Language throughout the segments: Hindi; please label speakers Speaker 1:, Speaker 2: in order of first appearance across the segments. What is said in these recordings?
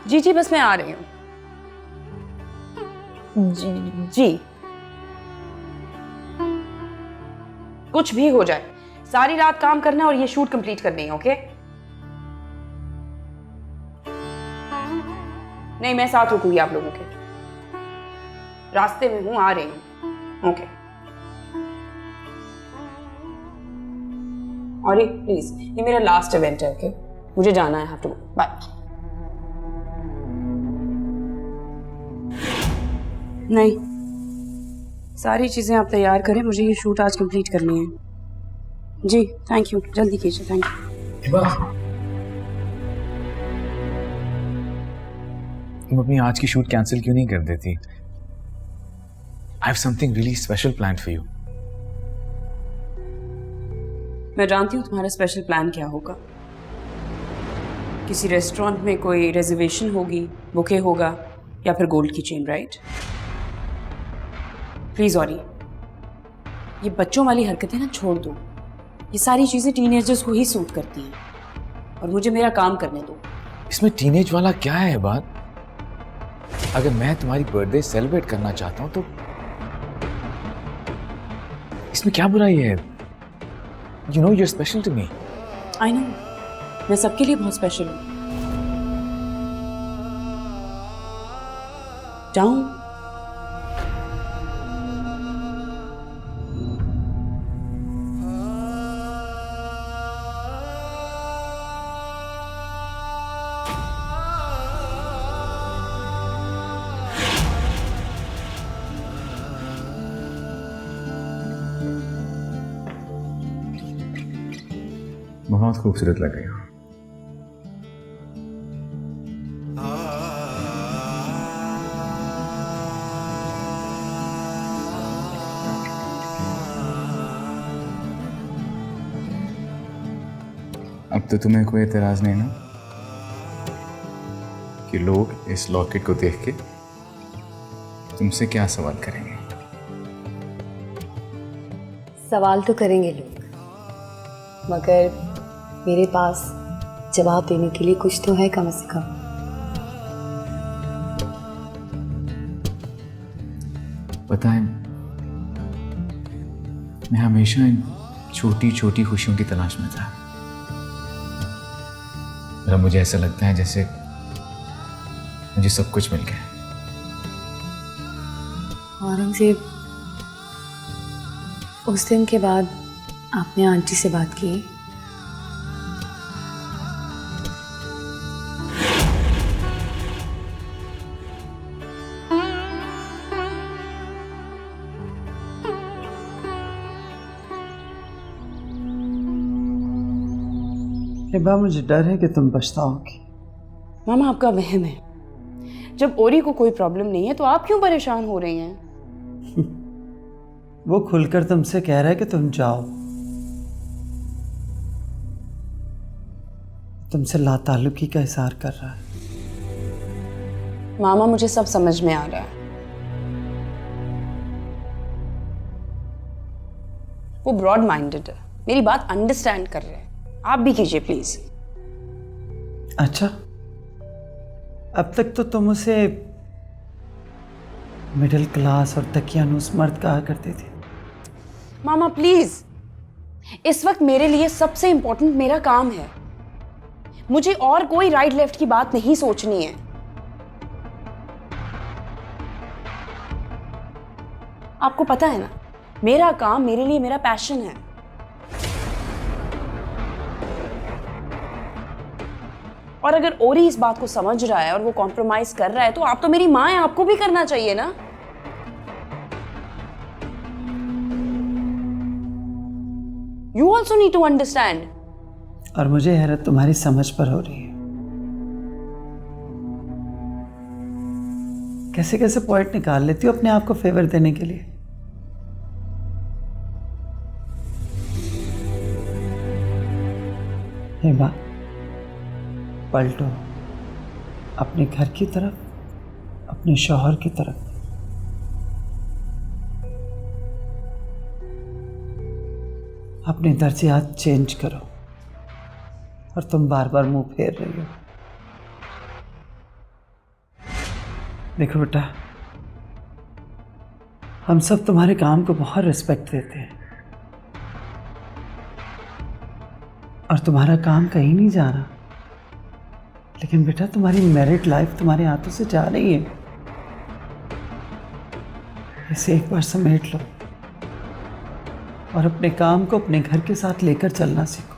Speaker 1: जी जी बस मैं आ रही हूँ। जी जी कुछ भी हो जाए, सारी रात काम करना है और ये शूट कंप्लीट करनी है। ओके? नहीं, मैं साथ रुकूंगी आप लोगों के, रास्ते में हूं, आ रही हूं। ओके? और ये प्लीज, ये मेरा लास्ट इवेंट है। ओके? मुझे जाना है, हैव टू गो, बाय। नहीं, सारी चीजें आप तैयार करें, मुझे ये शूट आज कंप्लीट करनी है। जी थैंक यू, जल्दी कीजिए। Thank you.
Speaker 2: तुम अपनी आज की शूट कैंसिल क्यों नहीं कर देती? I have something really special planned for you.
Speaker 1: मैं जानती हूँ तुम्हारा स्पेशल प्लान क्या होगा। किसी रेस्टोरेंट में कोई रिजर्वेशन होगी, बुके होगा, या फिर गोल्ड की चेन, राइट? प्लीज औरी, ये बच्चों वाली हरकतें ना छोड़ दो। ये सारी चीजें टीनेजर्स को ही सूट करती हैं और मुझे मेरा काम करने दो।
Speaker 2: इसमें टीनेज वाला क्या है बात? अगर मैं तुम्हारी बर्थडे सेलिब्रेट करना चाहता हूं तो इसमें क्या बुराई है? You know you're special to me.
Speaker 1: I know, मैं सबके लिए बहुत स्पेशल हूँ। जाऊं?
Speaker 2: बहुत खूबसूरत लग रही हो। अब तो तुम्हें कोई एतराज नहीं ना कि लोग इस लॉकेट को देख के तुमसे क्या सवाल करेंगे?
Speaker 3: सवाल तो करेंगे लोग, मगर मेरे पास जवाब देने के लिए कुछ तो है कम से कम।
Speaker 2: पता है, मैं हमेशा इन छोटी छोटी खुशियों की तलाश में था। और मुझे ऐसा लगता है जैसे मुझे सब कुछ मिल गया।
Speaker 3: औरंगजेब, उस दिन के बाद आपने आंटी से बात की?
Speaker 4: हिबा, मुझे डर है कि तुम पछताओगी।
Speaker 1: मामा, आपका वहम है। जब ओरी को कोई प्रॉब्लम नहीं है तो आप क्यों परेशान हो रही हैं?
Speaker 4: वो खुलकर तुमसे कह रहा है कि तुम जाओ। तुमसे लाताल्लुकी का इज़हार कर रहा है।
Speaker 1: मामा, मुझे सब समझ में आ रहा है। वो ब्रॉड माइंडेड है, मेरी बात अंडरस्टैंड कर रहे हैं। आप भी कीजिए प्लीज।
Speaker 4: अच्छा, अब तक तो तुम उसे मिडिल क्लास और तकियानुस मर्द कहा करते थे।
Speaker 1: मामा प्लीज, इस वक्त मेरे लिए सबसे इंपॉर्टेंट मेरा काम है। मुझे और कोई राइट लेफ्ट की बात नहीं सोचनी है। आपको पता है ना, मेरा काम मेरे लिए मेरा पैशन है। और अगर ओरी इस बात को समझ रहा है और वो कॉम्प्रोमाइज कर रहा है तो आप तो मेरी माँ हैं, आपको भी करना चाहिए ना। You also need to understand.
Speaker 4: और मुझे हैरत तुम्हारी समझ पर हो रही है। कैसे कैसे पॉइंट निकाल लेती हो अपने आप को फेवर देने के लिए। हिबा, पलटो अपने घर की तरफ, अपने शौहर की तरफ। अपने दर्जात चेंज करो। और तुम बार बार मुंह फेर रही हो। देखो बेटा, हम सब तुम्हारे काम को बहुत रिस्पेक्ट देते हैं और तुम्हारा काम कहीं नहीं जा रहा, लेकिन बेटा तुम्हारी मैरिड लाइफ तुम्हारे हाथों से जा रही है। इसे एक बार समेट लो और अपने काम को अपने घर के साथ लेकर चलना सीखो।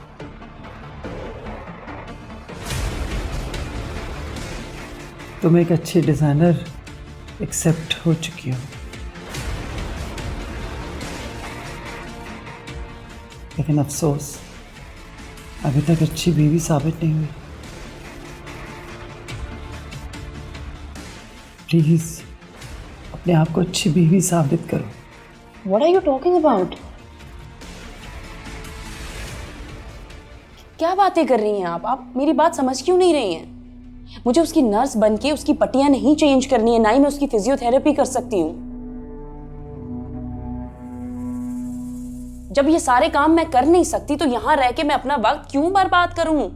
Speaker 4: तुम एक अच्छी डिजाइनर एक्सेप्ट हो चुकी हो, लेकिन अफसोस अभी तक अच्छी बीवी साबित नहीं हुई। प्लीज अपने आप को अच्छी बीवी साबित करो।
Speaker 1: What are you talking about? क्या बातें कर रही हैं आप मेरी बात समझ क्यों नहीं रही हैं? मुझे उसकी नर्स बन के उसकी पट्टियां नहीं चेंज करनी है, ना ही मैं उसकी फिजियोथेरेपी कर सकती हूँ। जब ये सारे काम मैं कर नहीं सकती तो यहां रह के मैं अपना वक्त क्यों बर्बाद करूं?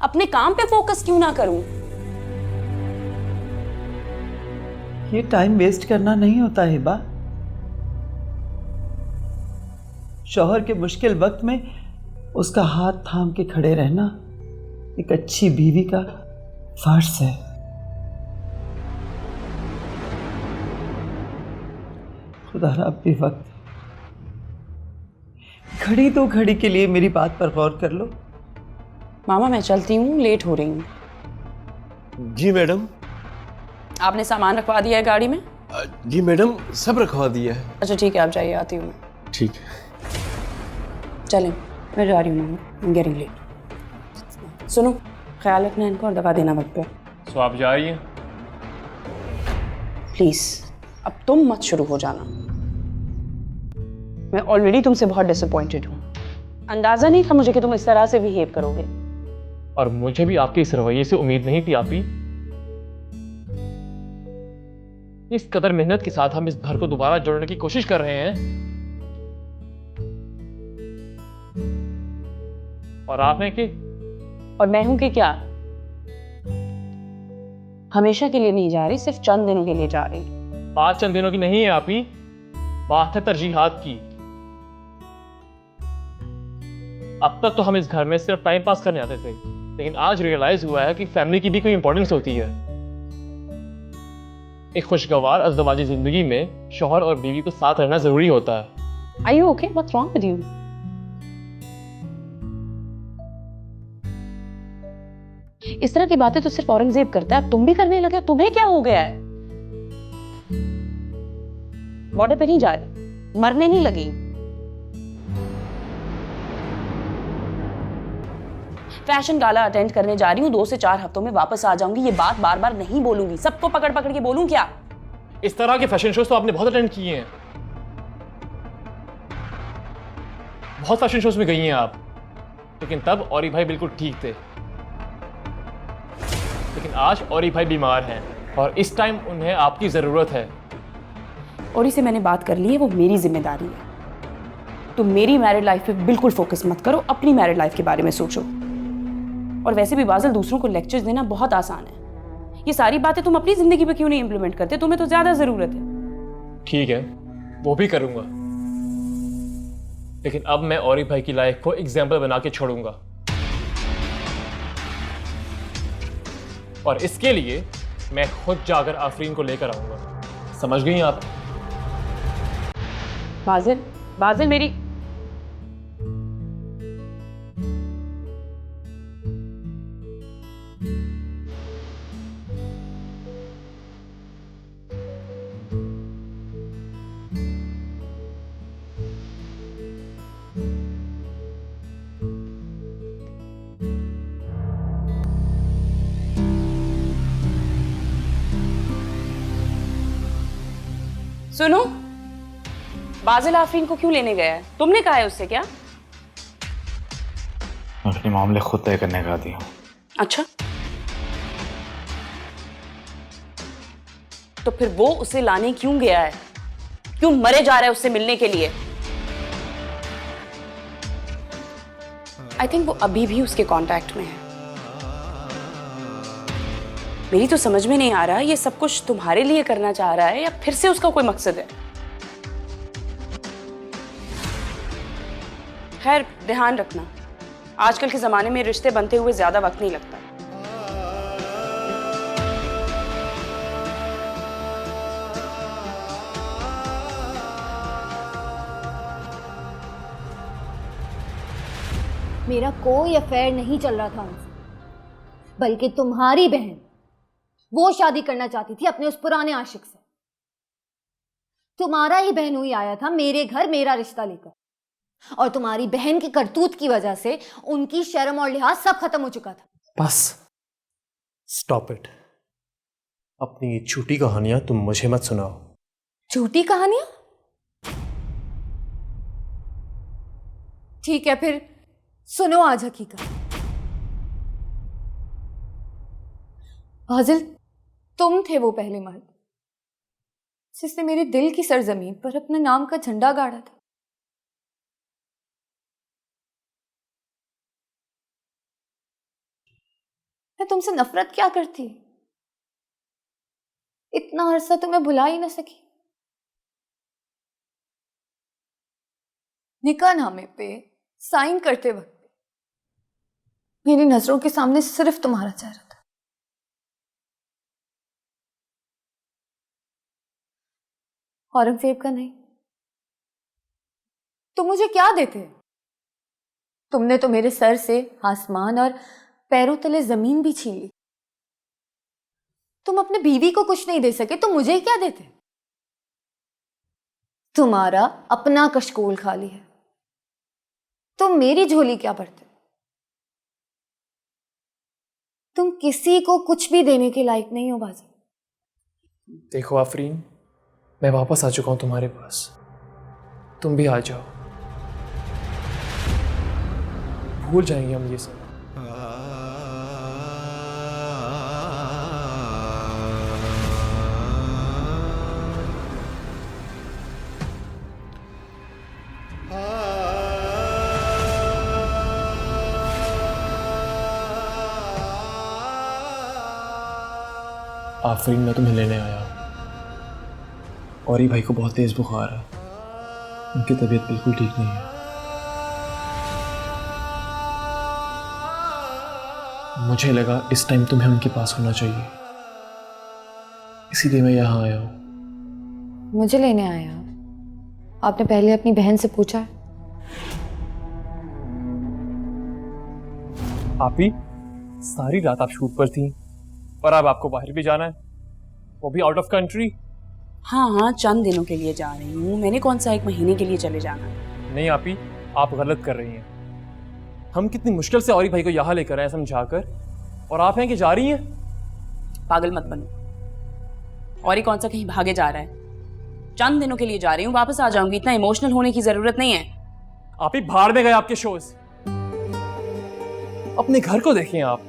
Speaker 1: अपने काम पे फोकस क्यों ना करूं?
Speaker 4: ये टाइम वेस्ट करना नहीं होता हिबा। शौहर के मुश्किल वक्त में उसका हाथ थाम के खड़े रहना एक अच्छी बीवी का फर्ज है। खुदा अब भी वक्त घड़ी दो घड़ी के लिए मेरी बात पर गौर कर लो।
Speaker 1: मामा मैं चलती हूँ, लेट हो रही हूँ।
Speaker 5: जी मैडम।
Speaker 1: आपने सामान रखवा दिया है गाड़ी में?
Speaker 5: जी मैडम, सब रखवा दिया है।
Speaker 1: अच्छा ठीक है, आप जाइए, आती हूँ मैं।
Speaker 5: ठीक है।
Speaker 1: चलें, मैं जा रही हूँ मामा, गेटिंग लेट। सुनो, ख्याल रखना इनको और दवा देना वक्त पे।
Speaker 6: तो आप जा रही हैं?
Speaker 1: प्लीज अब तुम मत शुरू हो जाना। मैं ऑलरेडी तुमसे बहुत डिसअपॉइंटेड हूँ। अंदाजा नहीं था मुझे कि तुम इस तरह से बिहेव करोगे।
Speaker 6: और मुझे भी आपके इस रवैये से उम्मीद नहीं थी आपी। इस कदर मेहनत के साथ हम इस घर को दोबारा जोड़ने की कोशिश कर रहे हैं और आपने कि
Speaker 1: और मैं हूं कि क्या? हमेशा के लिए नहीं जा रही, सिर्फ चंद दिनों के लिए जा रही।
Speaker 6: बात चंद दिनों की नहीं है आपी, बात है तरजीहात की। अब तक तो हम इस घर में सिर्फ टाइम पास करने आते थे, लेकिन आज रियलाइज हुआ है कि फैमिली की भी कोई इंपॉर्टेंस होती है। एक खुशगवार अज़दवाजी जिंदगी में शौहर और बीवी को साथ रहना जरूरी होता है।
Speaker 1: Are you okay? What's wrong with you? इस तरह की बातें तो सिर्फ औरंगजेब करता है, अब तुम भी करने लगे। तुम्हें क्या हो गया है? बॉर्डर पे नहीं जा रही, मरने नहीं लगी। फैशन गाला अटेंड करने जा रही हूँ, 2 से 4 हफ्तों में वापस आ जाऊंगी। ये बात बार बार नहीं बोलूंगी, सबको पकड़ पकड़ के बोलूं क्या?
Speaker 6: इस तरह के फैशन शोज तो आपने बहुत अटेंड किए हैं, बहुत फैशन शोज में गई हैं आप, लेकिन तब औरी भाई बिल्कुल ठीक थे। लेकिन आज औरी भाई बीमार हैं और इस टाइम उन्हें आपकी जरूरत है।
Speaker 1: और इसे मैंने बात कर ली है, वो मेरी जिम्मेदारी है। तुम मेरी मैरिड लाइफ पे बिल्कुल फोकस मत करो, अपनी मैरिड लाइफ के बारे में सोचो। और वैसे भी बाज़िल, दूसरों को लेक्चर्स देना बहुत आसान है। ये सारी बातें तुम अपनी जिंदगी पे क्यों नहीं इंप्लीमेंट करते? तुम्हें तो ज्यादा जरूरत है।
Speaker 6: ठीक है, वो भी करूंगा, लेकिन अब मैं औरी भाई की लाइफ को एग्जाम्पल बना के छोड़ूंगा। और इसके लिए मैं खुद जाकर आफरीन को लेकर आऊंगा। समझ गई आप?
Speaker 1: बाज़िल, बाज़िल मेरी सुनो, बाज़िल आफरीन को क्यों लेने गया है? तुमने कहा है उससे क्या?
Speaker 2: अपने मामले खुद तय करने का दिया।
Speaker 1: अच्छा, तो फिर वो उसे लाने क्यों गया है? क्यों मरे जा रहा है उससे मिलने के लिए? आई थिंक वो अभी भी उसके कांटेक्ट में है। मेरी तो समझ में नहीं आ रहा ये सब कुछ तुम्हारे लिए करना चाह रहा है या फिर से उसका कोई मकसद है। खैर ध्यान रखना, आजकल के जमाने में रिश्ते बनते हुए ज्यादा वक्त नहीं लगता।
Speaker 7: मेरा कोई अफेयर नहीं चल रहा था उनसे, बल्कि तुम्हारी बहन वो शादी करना चाहती थी अपने उस पुराने आशिक से। तुम्हारा ही बहनोई आया था मेरे घर मेरा रिश्ता लेकर, और तुम्हारी बहन की करतूत की वजह से उनकी शर्म और लिहाज सब खत्म हो चुका था।
Speaker 5: Bus stop it. अपनी ये झूठी कहानियां तुम मुझे मत सुनाओ।
Speaker 7: झूठी कहानियां? ठीक है, फिर सुनो आज हकीकत। फाजिल, तुम थे वो पहले मर्द जिसने मेरे दिल की सरजमीन पर अपने नाम का झंडा गाड़ा था। मैं तुमसे नफरत क्या करती, इतना अरसा तुम्हें भुला ही ना सकी। निकाहनामे पे साइन करते वक्त मेरी नजरों के सामने सिर्फ तुम्हारा चेहरा था। औरंगजेब का नहीं। तुम मुझे क्या देते? तुमने तो मेरे सर से आसमान और पैरों तले जमीन भी छीन ली। तुम अपने बीवी को कुछ नहीं दे सके तो मुझे क्या देते? तुम्हारा अपना कशकोल खाली है, तुम मेरी झोली क्या भरते? तुम किसी को कुछ भी देने के लायक नहीं हो बाजी।
Speaker 6: देखो आफरीन, मैं वापस आ चुका हूं तुम्हारे पास, तुम भी आ जाओ। भूल जाएंगे हम ये सब। आफरीन, मैं तुम्हें लेने आया हूं। और ये भाई को बहुत तेज बुखार है, उनकी तबीयत बिल्कुल ठीक नहीं है। मुझे लगा इस टाइम तुम्हें उनके पास होना चाहिए, इसीलिए मैं यहाँ आया हूँ।
Speaker 7: मुझे लेने आया? आपने पहले अपनी बहन से पूछा?
Speaker 6: आप ही सारी रात आप शूट पर थी और अब आपको बाहर भी जाना है, वो भी आउट ऑफ कंट्री।
Speaker 1: हाँ हाँ, चंद दिनों के लिए जा रही हूँ, मैंने कौन सा 1 महीने के लिए चले जाना है।
Speaker 6: नहीं आप ही, आप गलत कर रही हैं। हम कितनी मुश्किल से औरी भाई को यहाँ लेकर आए समझाकर, और आप हैं कि जा रही हैं।
Speaker 1: पागल मत बनो। और ये कौन सा कहीं भागे जा रहा है? चंद दिनों के लिए जा रही हूँ, वापस आ जाऊंगी, इतना इमोशनल होने की जरूरत नहीं है।
Speaker 6: आप ही भाड़ में गए आपके शोज। अपने घर को देखें आप,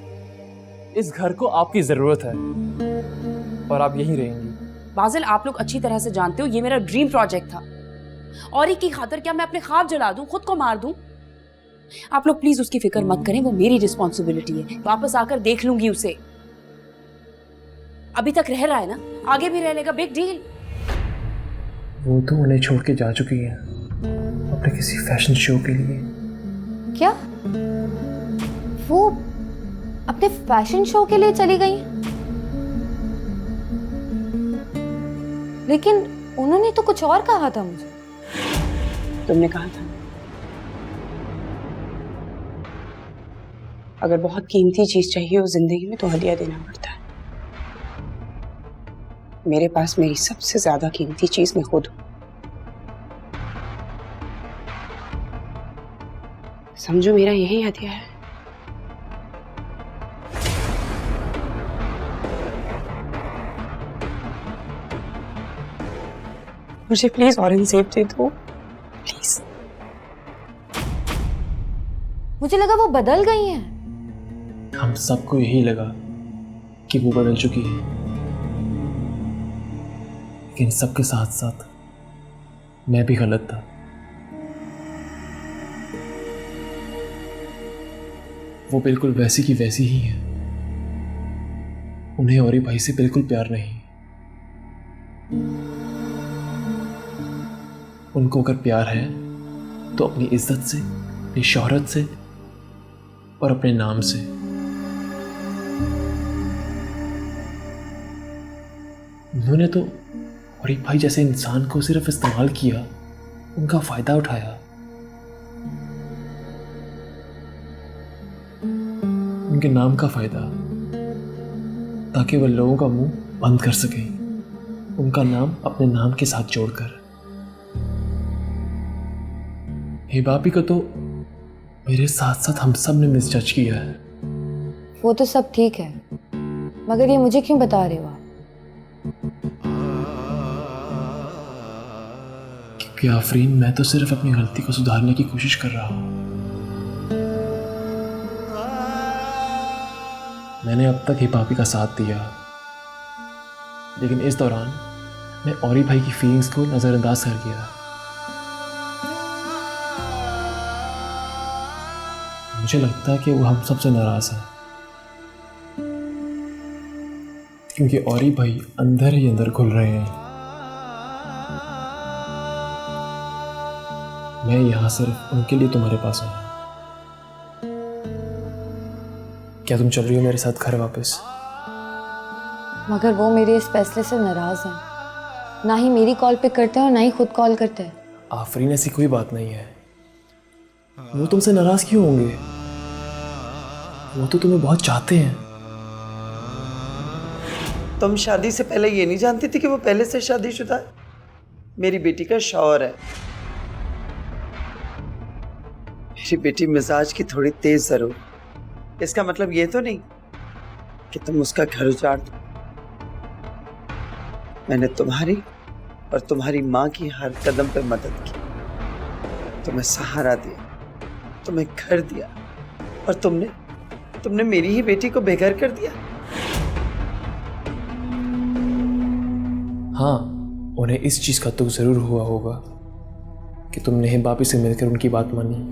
Speaker 6: इस घर को आपकी जरूरत है और आप यहीं रहेंगी।
Speaker 1: बाजिल, आप लोग अच्छी तरह से जानते हो ये मेरा ड्रीम प्रोजेक्ट था, और एक की खातिर क्या मैं अपने ख्वाब जला दूं, खुद को मार दूं? आप लोग प्लीज उसकी फिक्र मत करें, वो मेरी रिस्पॉन्सिबिलिटी है। वापस आकर देख लूंगी उसे। अभी तक रह रहा है ना, आगे भी रह लेगा, बिग डील।
Speaker 6: वो तो उन्हें छोड़ के जा चुकी है अपने किसी फैशन शो के लिए।
Speaker 7: क्या वो अपने फैशन शो के लिए चली गई? लेकिन उन्होंने तो कुछ और कहा था मुझे।
Speaker 1: तुमने कहा था अगर बहुत कीमती चीज चाहिए हो जिंदगी में तो हदिया देना पड़ता है। मेरे पास मेरी सबसे ज्यादा कीमती चीज मैं खुद हूं। समझो मेरा यही हदिया है। मुझे प्लीज औरंगजेब दे दो, प्लीज।
Speaker 7: मुझे लगा वो बदल गई हैं।
Speaker 6: हम सबको यही लगा कि वो बदल चुकी है, लेकिन सबके साथ साथ मैं भी गलत था। वो बिल्कुल वैसी की वैसी ही है, उन्हें औरी भाई से बिल्कुल प्यार नहीं। उनको अगर प्यार है तो अपनी इज्जत से, अपनी शोहरत से और अपने नाम से। उन्होंने तो औरी भाई जैसे इंसान को सिर्फ इस्तेमाल किया, उनका फायदा उठाया। उनके नाम का फायदा, ताकि वह लोगों का मुंह बंद कर सके, उनका नाम अपने नाम के साथ जोड़कर। हिबाबी को तो मेरे साथ साथ हम सब ने मिसजज किया है।
Speaker 3: वो तो सब ठीक है, मगर ये मुझे क्यों बता रहे हो आप?
Speaker 6: क्योंकि आफरीन, मैं तो सिर्फ अपनी गलती को सुधारने की कोशिश कर रहा हूं। मैंने अब तक हिबाबी का साथ दिया, लेकिन इस दौरान मैं औरी भाई की फीलिंग्स को नजरअंदाज कर दिया। मुझे लगता है कि वो हम सबसे नाराज है, क्योंकि औरी भाई अंदर ही अंदर घुल रहे हैं। मैं यहां सिर्फ उनके लिए तुम्हारे पास हूं। क्या तुम चल रही हो मेरे साथ घर वापस?
Speaker 3: मगर वो मेरे इस फैसले से नाराज हैं। ना ही मेरी कॉल पिक करते हैं और ना ही खुद कॉल करते हैं।
Speaker 6: आफरीन, ऐसी कोई बात नहीं है। वो तुमसे नाराज क्यों होंगे? वो तो तुम्हें बहुत चाहते हैं।
Speaker 4: तुम शादी से पहले ये नहीं जानती थी कि वो पहले से शादीशुदा है? मेरी बेटी का शौहर है। मेरी बेटी मिजाज की थोड़ी तेज जरूर, इसका मतलब ये तो नहीं कि तुम उसका घर उजाड़ दो। मैंने तुम्हारी और तुम्हारी माँ की हर कदम पे मदद की, तुम्हें सहारा दिया, तुम्हें घर दिया, और तुमने मेरी ही बेटी को बेघर कर दिया।
Speaker 6: हाँ, उन्हें इस चीज का दुख जरूर हुआ होगा कि तुमने हिबाबी से मिलकर उनकी बात मानी।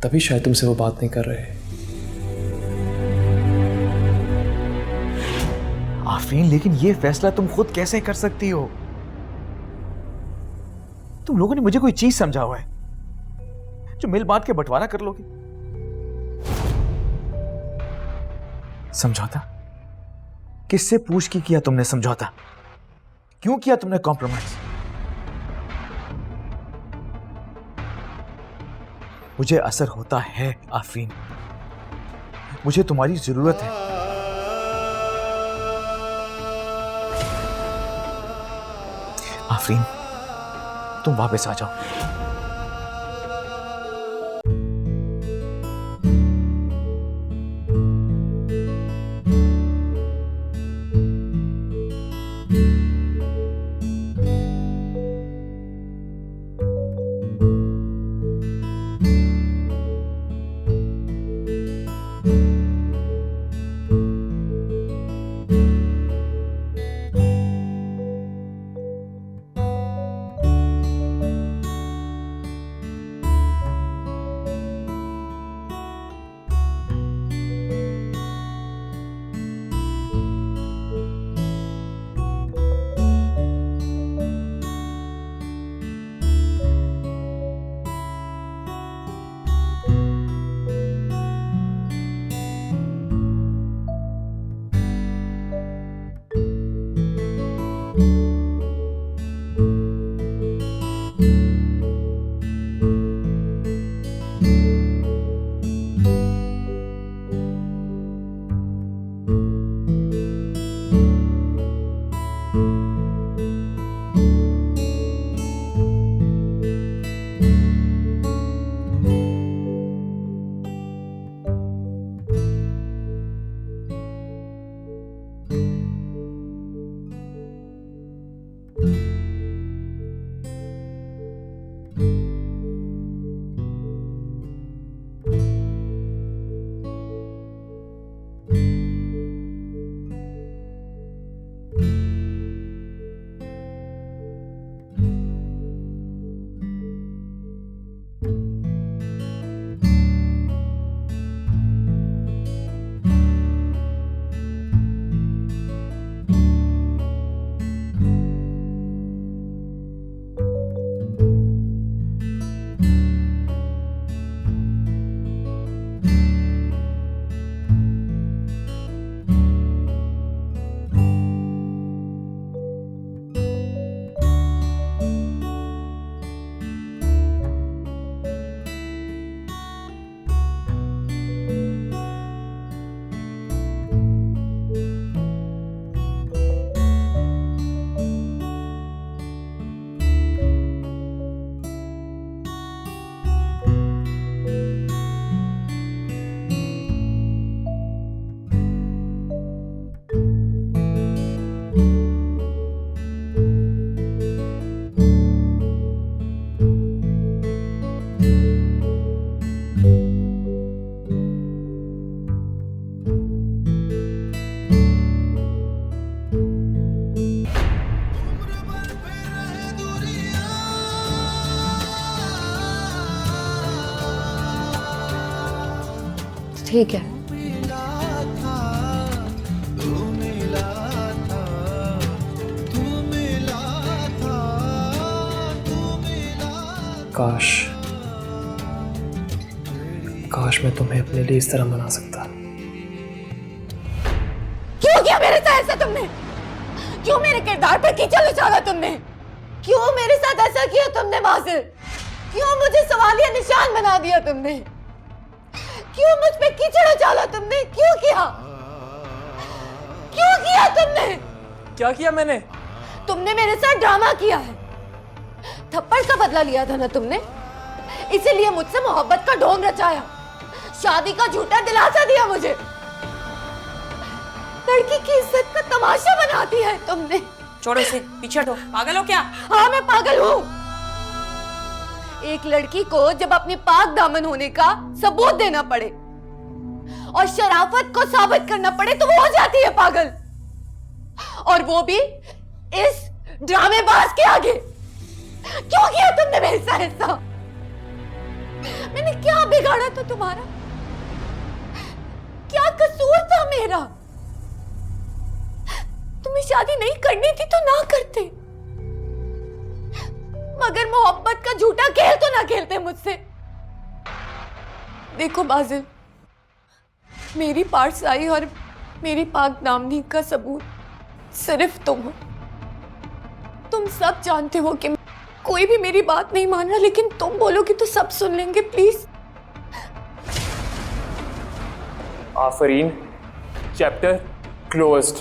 Speaker 6: तभी शायद तुमसे वो बात नहीं कर रहे।
Speaker 2: आफरीन, लेकिन ये फैसला तुम खुद कैसे कर सकती हो? तुम लोगों ने मुझे कोई चीज समझा हुआ है जो मिल बांट के बंटवारा कर लोगे? समझौता? किससे पूछ के किया तुमने समझौता? क्यों किया तुमने कॉम्प्रोमाइज? मुझे असर होता है आफरीन, मुझे तुम्हारी जरूरत है। आफरीन, तुम वापस आ जाओ।
Speaker 3: ठीक है।
Speaker 6: काश काश मैं तुम्हें अपने लिए इस तरह मना सकता।
Speaker 7: क्यों किया मेरे साथ ऐसा तुमने? क्यों मेरे किरदार पर कीचड़ उछाला तुमने? क्यों मेरे साथ ऐसा किया तुमने बासिल? क्यों मुझे सवालिया निशान बना दिया तुमने? क्यों मुझ पे कीचड़ उछाला तुमने? क्यों किया? क्यों किया तुमने?
Speaker 6: क्या किया मैंने?
Speaker 7: तुमने मेरे साथ ड्रामा किया है। थप्पड़ का बदला लिया था ना तुमने, इसीलिए मुझसे मोहब्बत का ढोंग रचाया, शादी का झूठा दिलासा दिया मुझे, लड़की की इज्जत का तमाशा बना दिया है तुमने।
Speaker 1: छोड़ो इसे, पीछे हटो। पागल हो क्या?
Speaker 7: हाँ मैं पागल हूँ। एक लड़की को जब अपने पाक दामन होने का सबूत देना पड़े और शराफत को साबित करना पड़े तो वो हो जाती है पागल, और वो भी इस ड्रामेबाज के आगे। क्यों किया तुमने मेरे साथ ऐसा? मैंने क्या बिगाड़ा था तुम्हारा? क्या कसूर था मेरा? तुम्हें शादी नहीं करनी थी तो ना करते, मगर मोहब्बत का झूठा खेल तो ना खेलते मुझसे। देखो बाजिल, मेरी पाठशाही और मेरी पाक दामनी का सबूत सिर्फ तुम हो। तुम सब जानते हो कि कोई भी मेरी बात नहीं मान रहा, लेकिन तुम बोलोगे तो सब सुन लेंगे। Please.
Speaker 6: Afreen, chapter closed.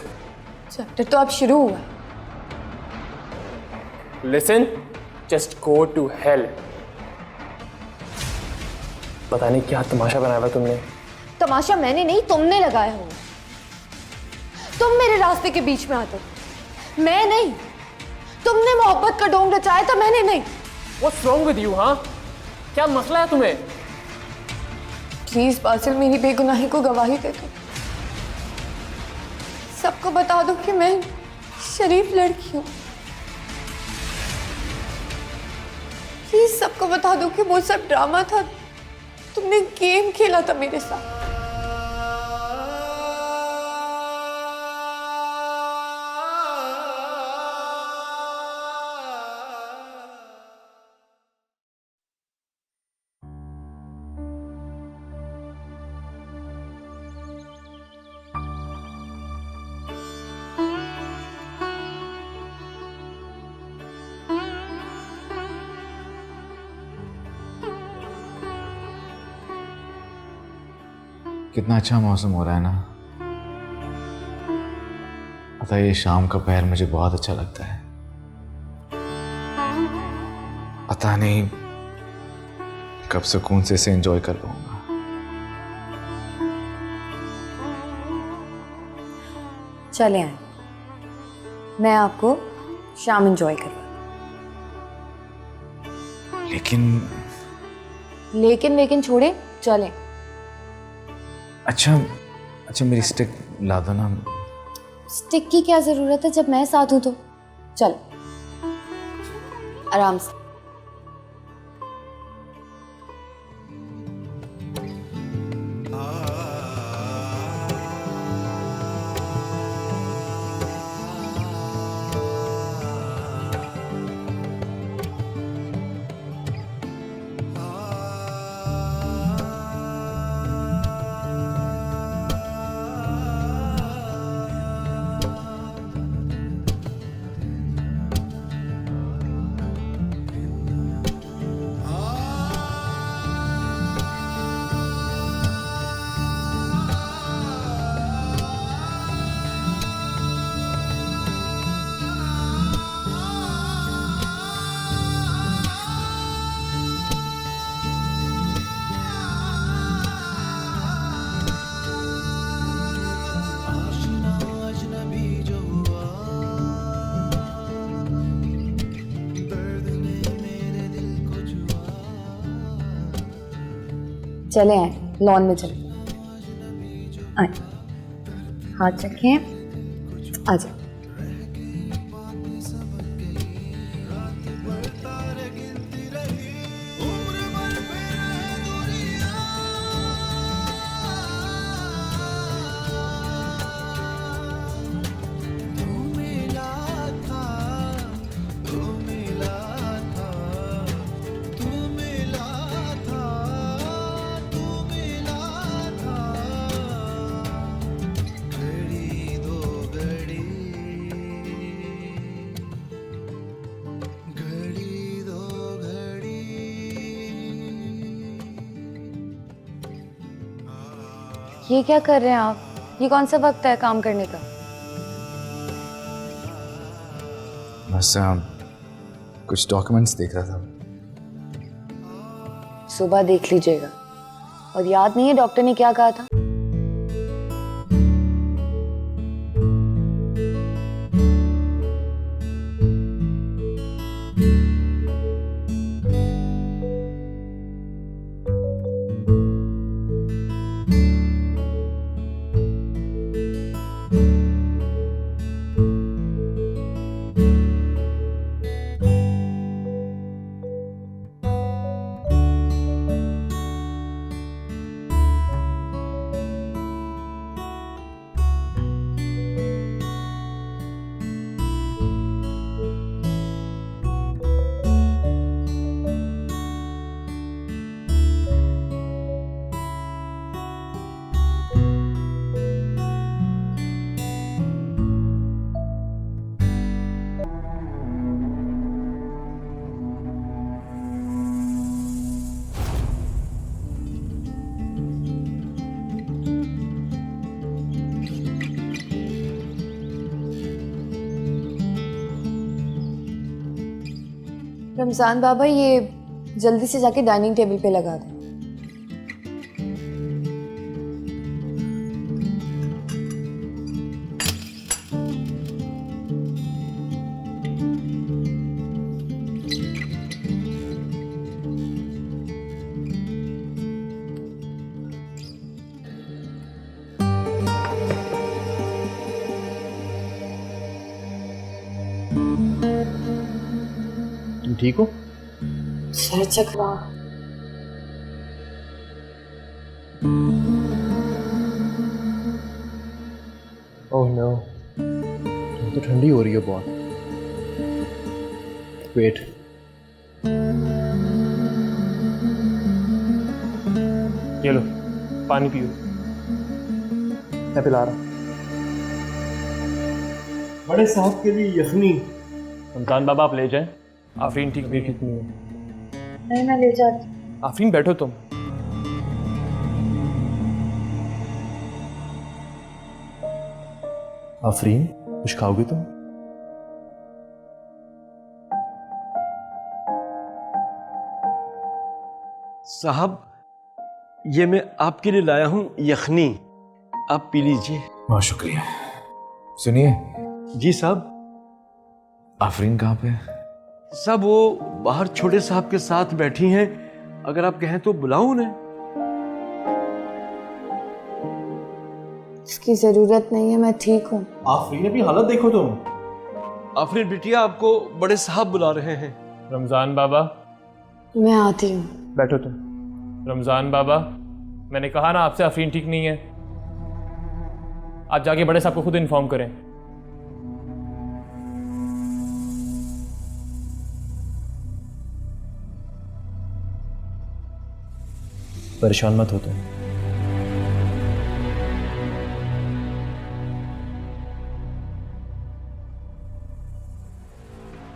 Speaker 7: Chapter तो अब शुरू हुआ।
Speaker 6: Listen, just go to hell. पता नहीं क्या तमाशा बनाया हुआ तुमने।
Speaker 7: तमाशा मैंने नहीं, तुमने लगाया हो। तुम मेरे रास्ते के बीच में आते हो, मैं नहीं। तुमने मोहब्बत का ढोंग रचाया था, मैंने नहीं।
Speaker 6: What's wrong with you, हाँ? क्या मसला है तुम्हें?
Speaker 7: प्लीज बासिल, मेरी बेगुनाही को गवाही दे दो। सबको बता दो कि मैं शरीफ लड़की हूँ। प्लीज सबको बता दो कि वो सब ड्रामा था, तुमने गेम खेला था मेरे साथ।
Speaker 2: कितना अच्छा मौसम हो रहा है ना। पता है, ये शाम का पहर मुझे बहुत अच्छा लगता है। पता नहीं कब सुकून से इसे एंजॉय कर पाऊंगा।
Speaker 3: चले आए, मैं आपको शाम एंजॉय करवा।
Speaker 2: लेकिन
Speaker 3: छोड़े, चलें।
Speaker 2: अच्छा मेरी स्टिक ला दो ना।
Speaker 3: स्टिक की क्या जरूरत है जब मैं साथ हूं तो? चल आराम से। चले आए, लॉन में चले आए। हाथ रखें, आ जाए। ये क्या कर रहे हैं आप? ये कौन सा वक्त है काम करने का?
Speaker 2: बस कुछ डॉक्यूमेंट्स देख रहा था।
Speaker 3: सुबह देख लीजिएगा। और याद नहीं है डॉक्टर ने क्या कहा था? रमजान बाबा, ये जल्दी से जाके डाइनिंग टेबल पे लगा दें।
Speaker 5: तुम ठीक हो?
Speaker 3: सर चकरा।
Speaker 5: ओह नो, तुम तो ठंडी हो रही हो बहुत। वेट, ये लो पानी पियो, मैं पिला रहा। बड़े साहब के लिए यखनी। रमजान बाबा आप ले जाएं। आफरीन ठीक भी कितनी है?
Speaker 3: नहीं, मैं ले जाती।
Speaker 5: आफरीन बैठो तुम। आफरीन कुछ खाओगे तुम?
Speaker 8: साहब, ये मैं आपके लिए लाया हूं यखनी, आप पी लीजिए।
Speaker 2: बहुत शुक्रिया। सुनिए,
Speaker 8: जी साहब।
Speaker 2: आफरीन कहाँ पे?
Speaker 8: साहब वो बाहर छोटे साहब के साथ बैठी हैं, अगर आप कहें तो बुलाऊं उन्हें।
Speaker 3: इसकी जरूरत नहीं है, मैं ठीक हूँ।
Speaker 5: आफरीन अभी हालत देखो तुम।
Speaker 8: आफरीन बिटिया, आपको बड़े साहब बुला रहे हैं।
Speaker 5: रमजान बाबा
Speaker 3: मैं आती हूँ।
Speaker 5: बैठो तुम। रमजान बाबा, मैंने कहा ना आपसे आफरीन ठीक नहीं है। आज जाके बड़े साहब को खुद इन्फॉर्म करें। परेशान मत हो तुम।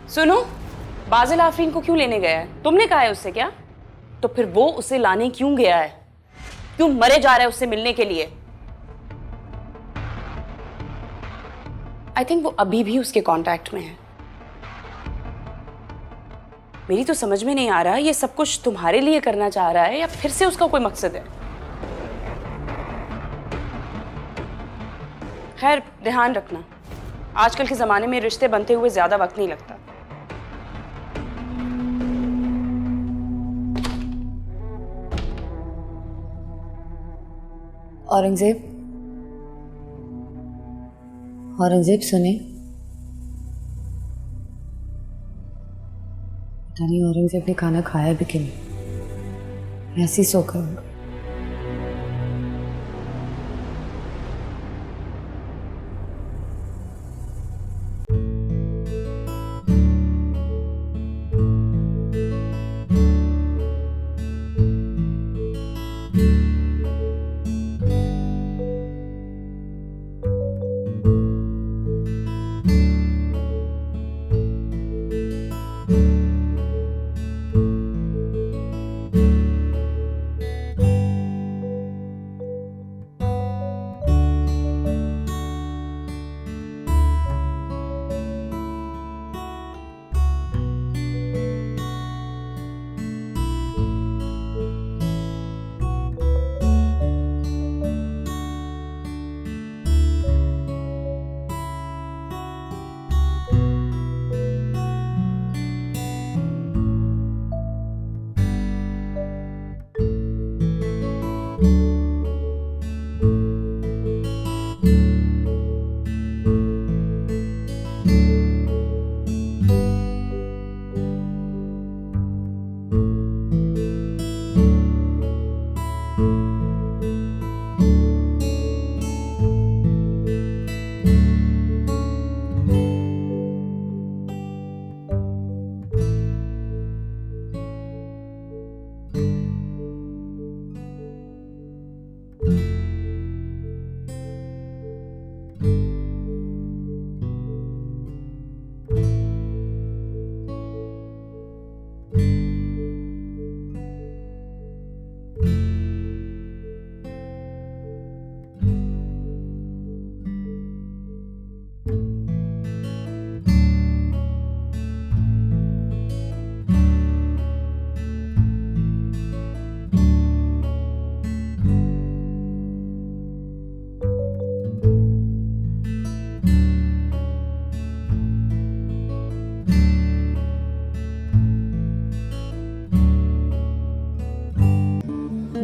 Speaker 1: सुनो, बाजिल आफरीन को क्यों लेने गया है? तुमने कहा है उससे क्या? तो फिर वो उसे लाने क्यों गया है? क्यों मरे जा रहा है उससे मिलने के लिए? आई थिंक वो अभी भी उसके कांटेक्ट में है। मेरी तो समझ में नहीं आ रहा ये सब कुछ तुम्हारे लिए करना चाह रहा है या फिर से उसका कोई मकसद है। खैर, ध्यान रखना, आजकल के जमाने में रिश्ते बनते हुए ज्यादा वक्त नहीं लगता।
Speaker 3: औरंगजेब, औरंगजेब सुने। पता नहीं औरंगजेब ने खाना खाया भी कि नहीं। ऐसे ही सो करूंगा।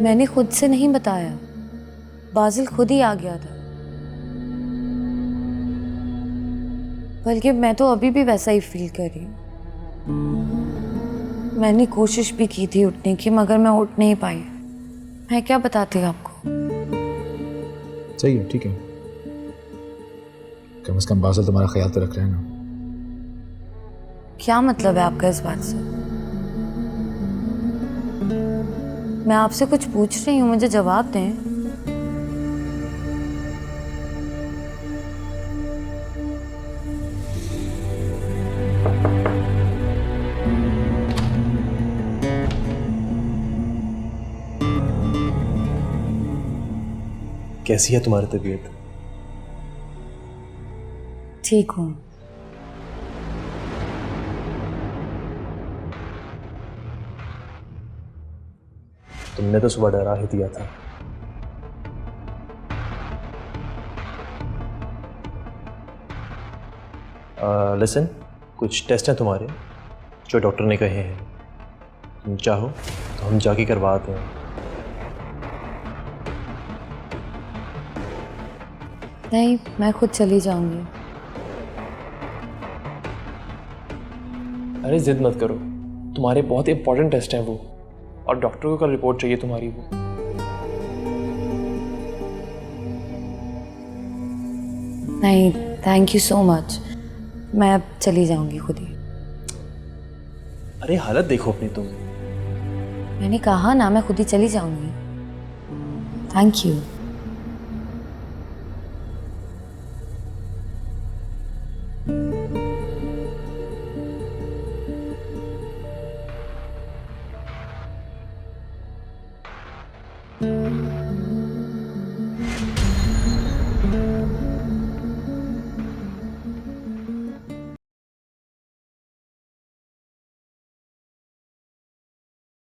Speaker 3: मैंने खुद से नहीं बताया, बाजिल खुद ही आ गया था। बल्कि मैं तो अभी भी वैसा ही फील कर रही हूँ। मैंने कोशिश भी की थी उठने की, मगर मैं उठ नहीं पाई। मैं क्या बताती आपको।
Speaker 2: सही है, ठीक है। कम से कम बादल तुम्हारा ख्याल तो रख रहे हैं ना।
Speaker 3: क्या मतलब है आपका इस बात से? मैं आपसे कुछ पूछ रही हूँ, मुझे जवाब दें।
Speaker 6: कैसी है तुम्हारी तबीयत?
Speaker 3: ठीक हूँ।
Speaker 6: तुमने तो सुबह डरा ही दिया था। लिसन, कुछ टेस्ट हैं तुम्हारे जो डॉक्टर ने कहे हैं। तुम चाहो तो हम जाके करवाते हैं।
Speaker 3: नहीं, मैं खुद चली जाऊंगी।
Speaker 6: अरे जिद मत करो, तुम्हारे बहुत इंपॉर्टेंट टेस्ट हैं वो, और डॉक्टर को कल रिपोर्ट चाहिए तुम्हारी वो।
Speaker 3: नहीं, थैंक यू सो मच। मैं अब चली जाऊंगी खुद ही।
Speaker 6: अरे हालत देखो अपनी तुम।
Speaker 3: मैंने कहा ना, मैं खुद ही चली जाऊंगी। Thank you.